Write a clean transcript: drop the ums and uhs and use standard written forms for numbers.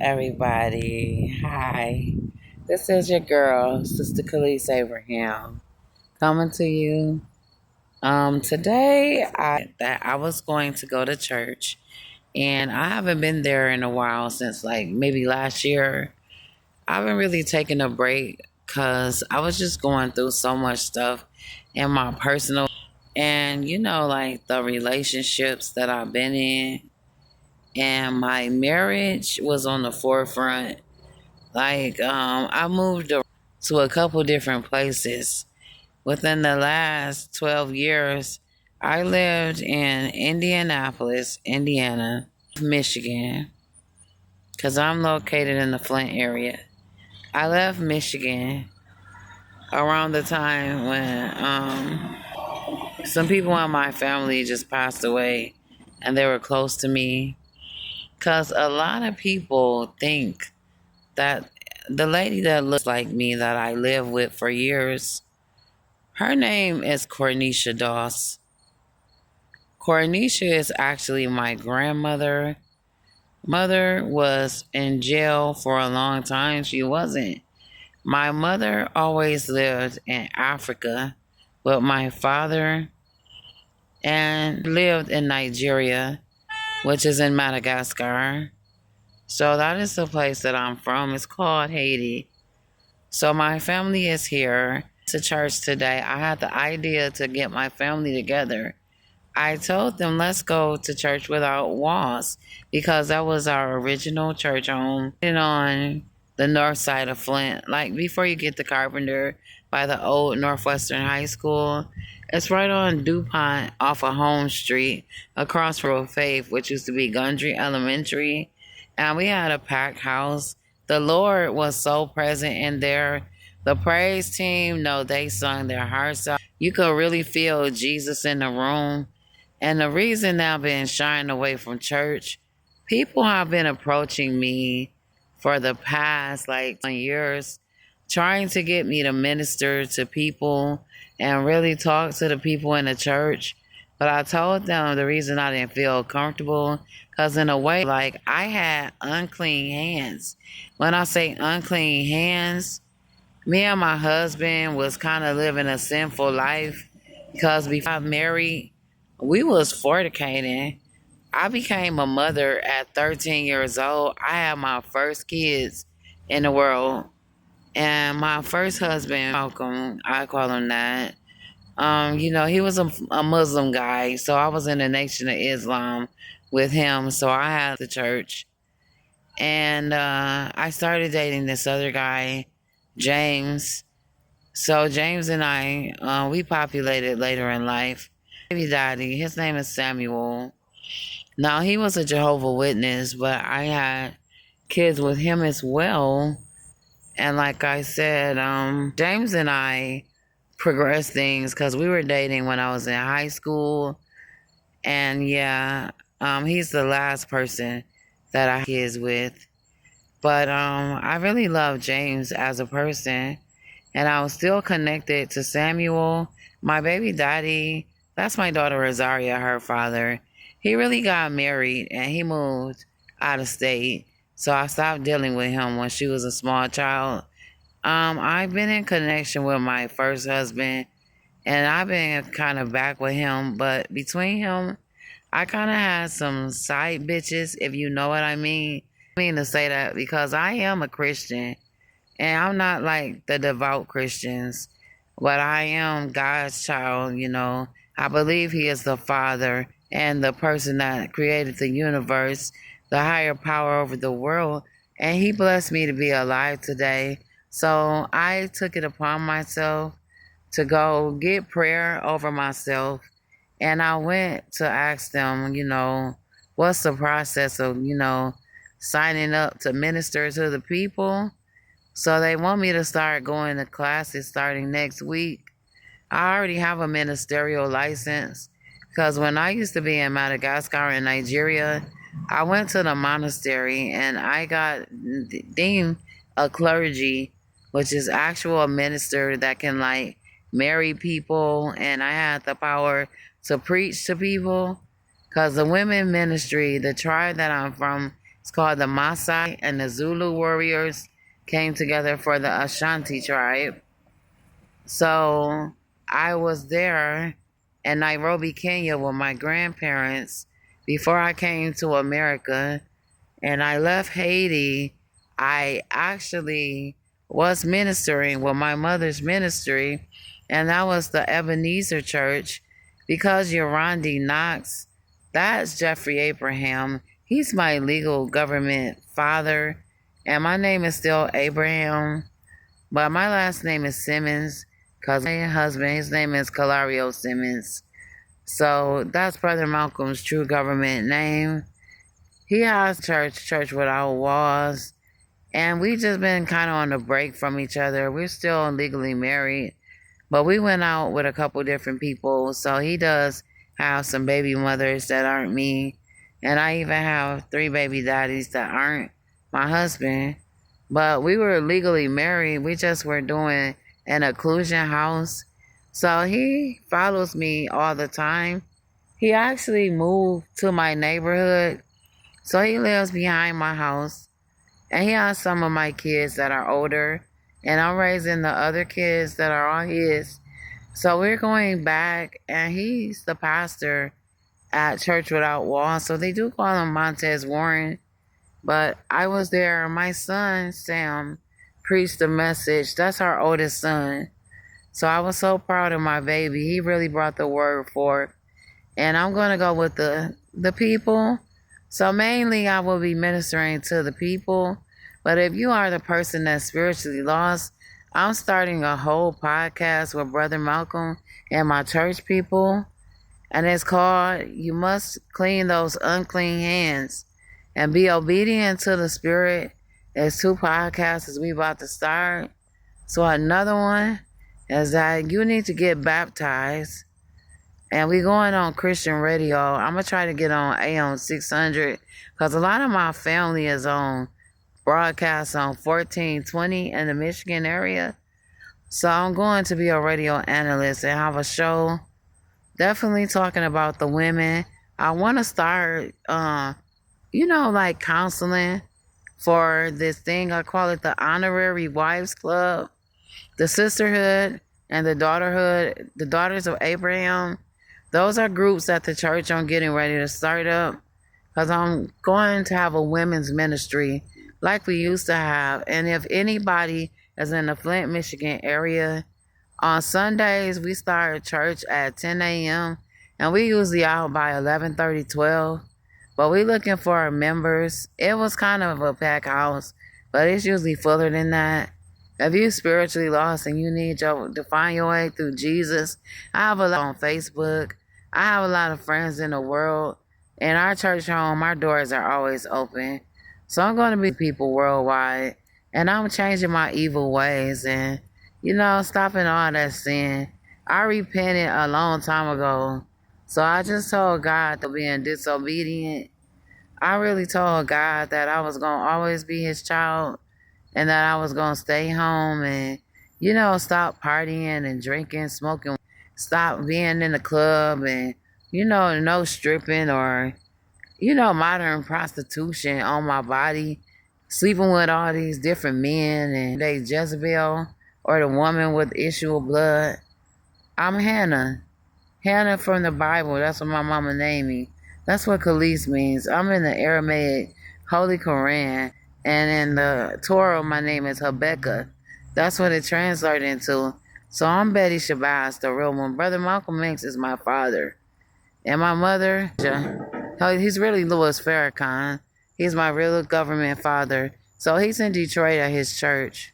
Everybody. Hi. This is your girl, Sister Khalees Abraham, coming to you. Today I was going to go to church, and I haven't been there in a while since like maybe last year. I haven't really taken a break because I was just going through so much stuff in my personal and like the relationships that I've been in, and my marriage was on the forefront. I moved to a couple different places. Within the last 12 years, I lived in Indianapolis, Indiana, Michigan, because I'm located in the Flint area. I left Michigan around the time when some people in my family just passed away and they were close to me. Because a lot of people think that the lady that looks like me that I lived with for years, her name is Cornisha Doss. Cornisha is actually my grandmother. Mother was in jail for a long time. She wasn't. My mother always lived in Africa with my father and lived in Nigeria, which is in Madagascar. So that is the place that I'm from. It's called Haiti. So my family is here to church today. I had the idea to get my family together. I told them, let's go to church without walls, because that was our original church home and on the north side of Flint. Like before you get to Carpenter by the old Northwestern High School, it's right on DuPont off of Home Street across from Faith, which used to be Gundry Elementary. And we had a packed house. The Lord was so present in there. The praise team, no, they sung their hearts out. You could really feel Jesus in the room. And the reason that I've been shying away from church, people have been approaching me for the past like years, trying to get me to minister to people and really talk to the people in the church. But I told them the reason I didn't feel comfortable, because in a way, like I had unclean hands. When I say unclean hands, me and my husband was kind of living a sinful life, because before I married, we was fornicating. I became a mother at 13 years old. I had my first kids in the world. And my first husband, Malcolm, I call him that. He was a Muslim guy. So I was in the Nation of Islam with him. So I had the church. And I started dating this other guy, James. So James and I, we populated later in life. Baby daddy, his name is Samuel. Now he was a Jehovah Witness, but I had kids with him as well. And like I said, James and I progressed things because we were dating when I was in high school. And yeah, he's the last person that I had kids with. But I really love James as a person. And I was still connected to Samuel, my baby daddy. That's my daughter Rosaria, her father. He really got married and he moved out of state. So I stopped dealing with him when she was a small child. I've been in connection with my first husband, and I've been kind of back with him. But between him, I kind of had some side bitches, if you know what I mean. I mean to say that because I am a Christian. And I'm not like the devout Christians, but I am God's child, I believe He is the Father and the person that created the universe, the higher power over the world. And He blessed me to be alive today. So I took it upon myself to go get prayer over myself. And I went to ask them, what's the process of, signing up to minister to the people. So they want me to start going to classes starting next week. I already have a ministerial license because when I used to be in Madagascar in Nigeria, I went to the monastery and I got deemed a clergy, which is actual minister that can like marry people, and I had the power to preach to people because the women ministry, the tribe that I'm from, It's called the Maasai, and the Zulu warriors came together for the Ashanti tribe. So I was there in Nairobi, Kenya with my grandparents before I came to America, and I left Haiti. I actually was ministering with my mother's ministry, and that was the Ebenezer Church, because Yorandi Knox, that's Jeffrey Abraham. He's my legal government father, and my name is still Abraham, but my last name is Simmons because my husband, his name is Calario Simmons. So that's Brother Malcolm's true government name. He has Church Without Walls, and we just been kind of on a break from each other. We're still legally married, but we went out with a couple different people. So he does have some baby mothers that aren't me, and I even have 3 baby daddies that aren't my husband. But we were legally married. We just were doing an occlusion house. So he follows me all the time. He actually moved to my neighborhood. So he lives behind my house. And he has some of my kids that are older. And I'm raising the other kids that are all his. So we're going back. And he's the pastor at Church Without Walls. So they do call him Montez Warren. But I was there. My son, Sam, preached the message. That's our oldest son. So I was so proud of my baby. He really brought the word forth. And I'm going to go with the people. So mainly I will be ministering to the people. But if you are the person that's spiritually lost, I'm starting a whole podcast with Brother Malcolm and my church people. And it's called, You Must Clean Those Unclean Hands and Be Obedient to the Spirit. There's 2 podcasts as we about to start. So another one is that you need to get baptized. And we going on Christian radio. I'm going to try to get on AM 600 because a lot of my family is on broadcast on 1420 in the Michigan area. So I'm going to be a radio analyst and have a show definitely talking about the women. I want to start, like counseling for this thing. I call it the Honorary Wives Club, the Sisterhood, and the Daughterhood, the Daughters of Abraham. Those are groups that the church I'm getting ready to start up, because I'm going to have a women's ministry like we used to have. And if anybody is in the Flint, Michigan area, on Sundays we start church at 10 a.m. and we usually out by 11:30, 12. But we looking for our members. It was kind of a packed house, but it's usually fuller than that. If you're spiritually lost and you need to find your way through Jesus, I have a lot on Facebook. I have a lot of friends in the world. In our church home, our doors are always open. So I'm going to be people worldwide. And I'm changing my evil ways and, stopping all that sin. I repented a long time ago. So I just told God to being disobedient. I really told God that I was going to always be his child and that I was going to stay home and, stop partying and drinking, smoking, stop being in the club and, no stripping or, modern prostitution on my body, sleeping with all these different men and they Jezebel or the woman with issue of blood. I'm Hannah. Hannah from the Bible. That's what my mama named me. That's what Khalees means. I'm in the Aramaic Holy Quran. And in the Torah, my name is Habakkuk. That's what it translated into. So I'm Betty Shabazz, the real one. Brother Malcolm X is my father. And my mother, he's really Louis Farrakhan. He's my real government father. So he's in Detroit at his church.